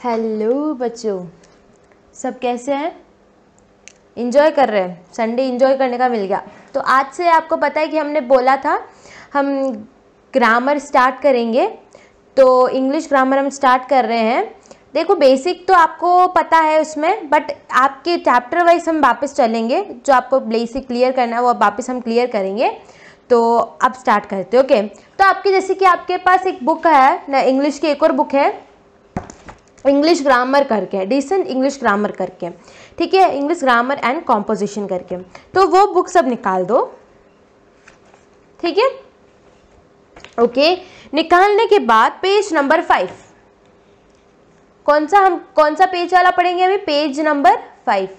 Hello बच्चों, सब कैसे हैं? इंजॉय कर रहे हैं? संडे इंजॉय करने का मिल गया। तो आज से आपको पता है कि हमने बोला था हम ग्रामर स्टार्ट करेंगे, तो इंग्लिश ग्रामर हम स्टार्ट कर रहे हैं। देखो बेसिक तो आपको पता है उसमें, बट आपके चैप्टर वाइज हम वापस चलेंगे। जो आपको बेसिक क्लियर करना है वो वापस हम क्लियर करेंगे। तो अब स्टार्ट करते हैं। ओके, तो आपके जैसे कि आपके पास एक बुक है ना, इंग्लिश की एक और बुक है इंग्लिश ग्रामर करके, डिसेंट इंग्लिश ग्रामर करके, ठीक है, इंग्लिश ग्रामर एंड कॉम्पोजिशन करके। तो वो बुक सब निकाल दो, ठीक है। ओके, निकालने के बाद पेज नंबर 5, कौन सा पेज वाला पढ़ेंगे अभी? Page number 5।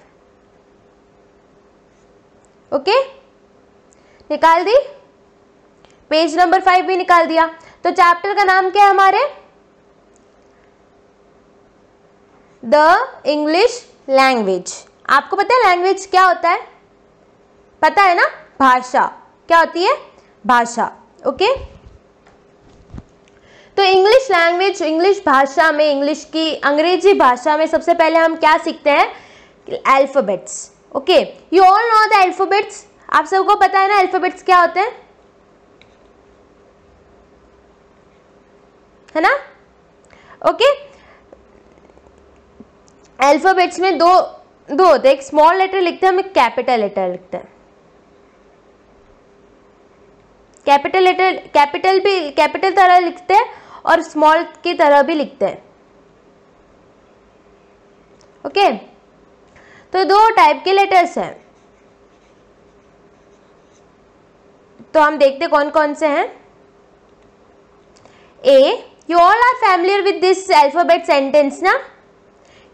ओके, निकाल दी? पेज नंबर 5 भी निकाल दिया। तो चैप्टर का नाम क्या है हमारे? The English language. आपको पता है लैंग्वेज क्या होता है? पता है ना? भाषा। क्या होती है? भाषा। ओके, तो इंग्लिश लैंग्वेज, इंग्लिश भाषा में, इंग्लिश की अंग्रेजी भाषा में सबसे पहले हम क्या सीखते हैं? Alphabets. Okay, you all know the alphabets. आप सबको पता है ना अल्फाबेट्स क्या होते हैं, है ना? ओके, अल्फाबेट्स में दो होते हैं, एक स्मॉल लेटर लिखते हैं, हम एक कैपिटल लेटर लिखते हैं। कैपिटल लेटर, कैपिटल तरह लिखते हैं और स्मॉल की तरह भी लिखते हैं। ओके, तो दो टाइप के लेटर्स हैं। तो हम देखते कौन कौन से हैं। Ah, you all are familiar with this alphabet sentence ना?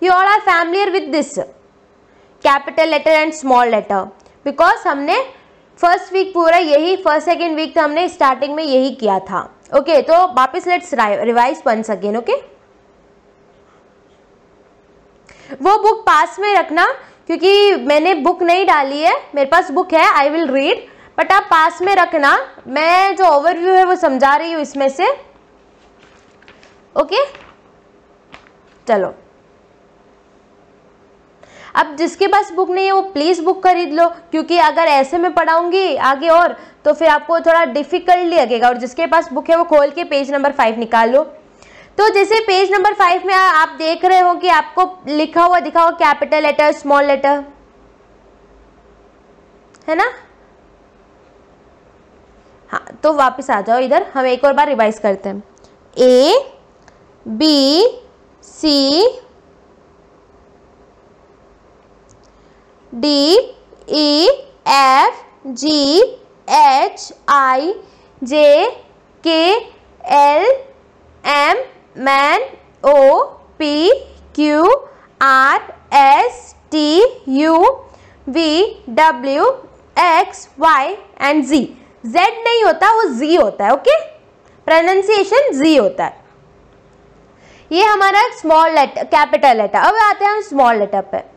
You all are familiar with this capital letter and small letter, because हमने फर्स्ट वीक पूरा यही, फर्स्ट सेकेंड वीक तो हमने स्टार्टिंग में यही किया था। ओके, तो वापस let's revise once again. Okay, वो बुक पास में रखना, क्योंकि मैंने बुक नहीं डाली है, मेरे पास बुक है, आई विल रीड, बट आप पास में रखना। मैं जो ओवरव्यू है वो समझा रही हूँ इसमें से। ओके, चलो, अब जिसके पास बुक नहीं है वो प्लीज़ बुक खरीद लो, क्योंकि अगर ऐसे में पढ़ाऊंगी आगे और तो फिर आपको थोड़ा डिफिकल्ट लगेगा। और जिसके पास बुक है वो खोल के पेज नंबर 5 निकाल लो। तो जैसे पेज नंबर 5 में आप देख रहे हो कि आपको लिखा हुआ दिखा हुआ कैपिटल लेटर, स्मॉल लेटर, है ना? हाँ, तो वापस आ जाओ इधर, हम एक और बार रिवाइज करते हैं। A, B, C, D, E, F, G, H, I, J, K, L, M, N, O, P, Q, R, S, T, U, V, W, X, Y and Z। Z नहीं होता, वो Z होता है। ओके, प्रोनाउंसिएशन Z होता है। ये हमारा small letter, capital letter. अब आते हैं हम स्मॉल लेटर पे।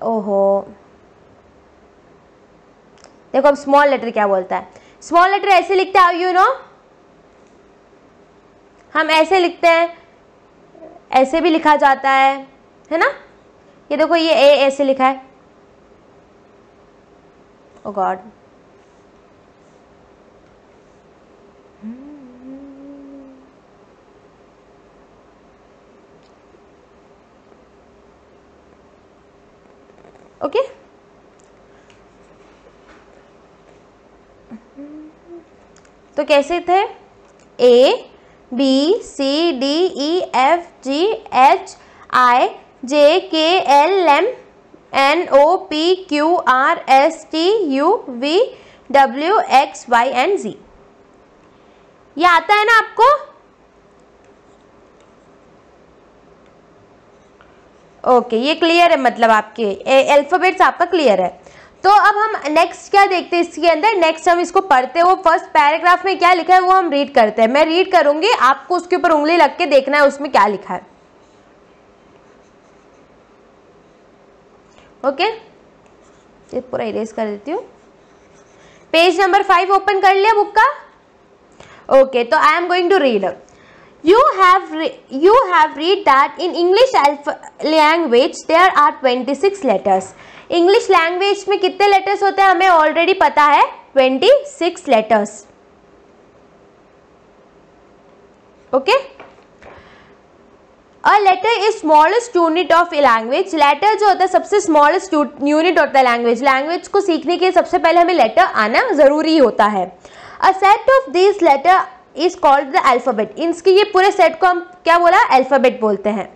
ओहो, देखो अब स्मॉल लेटर क्या बोलता है। स्मॉल लेटर ऐसे लिखते हैं, यू नो, हम ऐसे लिखते हैं, ऐसे भी लिखा जाता है ना? ये देखो, ये ए ऐसे लिखा है। ओ गॉड, ओके, तो कैसे थे? A, B, C, D, E, F, G, H, I, J, K, L, M, N, O, P, Q, R, S, T, U, V, W, X, Y and Z। ये आता है ना आपको? ओके, ये क्लियर है, मतलब आपके अल्फाबेट्स आपका क्लियर है। तो अब हम नेक्स्ट क्या देखते हैं इसके अंदर? नेक्स्ट हम इसको पढ़ते हैं, वो फर्स्ट पैराग्राफ में क्या लिखा है वो हम रीड करते हैं। मैं रीड करूंगी, आपको उसके ऊपर उंगली लग के देखना है उसमें क्या लिखा है। ओके, ये पूरा इरेज कर देती हूँ। पेज नंबर 5 ओपन कर लिया बुक का? Okay, so I am going to read. You have read that in English language there are 26 letters. English language में कितने letters होते हैं हमें already पता है, 26 letters. Okay. A letter is smallest unit of a language. Letter जो होता है सबसे smallest unit होता है language. Language को सीखने के लिए सबसे पहले हमें letter आना जरूरी होता है. A set of these letter is called the alphabet. इसकी ये पूरे सेट को हम क्या बोला, अल्फाबेट बोलते हैं.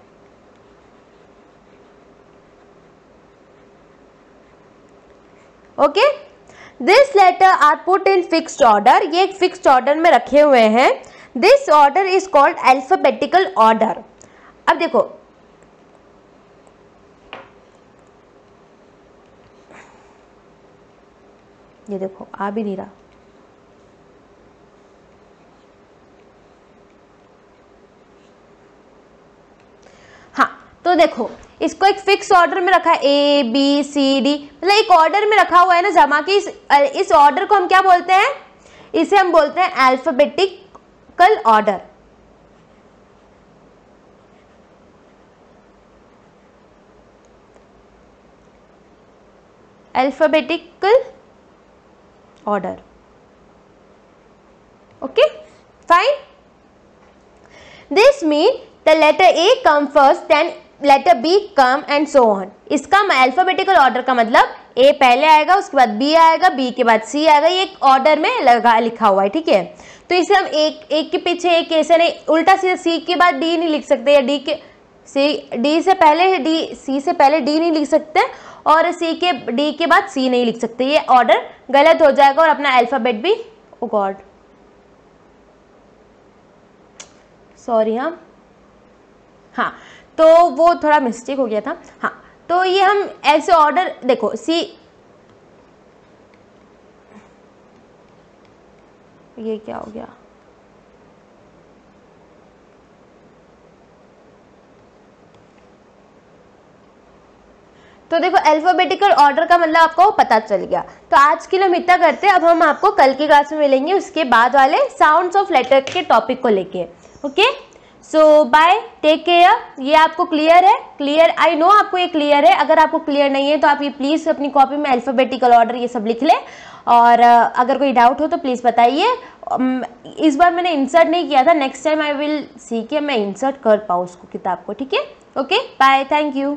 Okay, this letter are put in fixed order. ये एक फिक्स्ड ऑर्डर में रखे हुए हैं. This order is called alphabetical order. अब देखो ये देखो आ भी नहीं रहा. तो देखो इसको एक फिक्स ऑर्डर में रखा है, ए बी सी डी, मतलब एक ऑर्डर में रखा हुआ है ना जमा कि इस ऑर्डर को हम क्या बोलते हैं, इसे हम बोलते हैं alphabetical order. Alphabetical order. Okay fine. This mean the letter A come first, then letter B come and so on. इसका अल्फाबेटिकल ऑर्डर का मतलब ए पहले आएगा, उसके बाद बी आएगा, बी के बाद सी आएगा. ये एक ऑर्डर में लिखा हुआ है. ठीक है, तो इसे हम एक के पीछे एक ऐसे नहीं, उल्टा सीधा सी के बाद डी नहीं लिख सकते, या डी के डी से पहले डी, सी से पहले डी नहीं लिख सकते, और सी के डी के बाद सी नहीं लिख सकते. ये ऑर्डर गलत हो जाएगा और अपना अल्फाबेट भी, ओ गॉड सॉरी. हाँ तो वो थोड़ा मिस्टेक हो गया था. हाँ तो ये हम ऐसे ऑर्डर, देखो सी, ये क्या हो गया, तो देखो अल्फाबेटिकल ऑर्डर का मतलब आपको पता चल गया. तो आज के लिए हम इतना करते हैं. अब हम आपको कल की क्लास में मिलेंगे उसके बाद वाले साउंड्स ऑफ लेटर के टॉपिक को लेके. Okay so bye, take care. ये आपको क्लियर है? क्लियर, आई नो आपको ये क्लियर है. अगर आपको क्लियर नहीं है तो आप ये प्लीज़ अपनी कॉपी में अल्फाबेटिकल ऑर्डर ये सब लिख लें, और अगर कोई डाउट हो तो प्लीज़ बताइए. इस बार मैंने इंसर्ट नहीं किया था, next time I will see के मैं इंसर्ट कर पाऊँ उसको किताब को. ठीक है, ओके बाय, थैंक यू.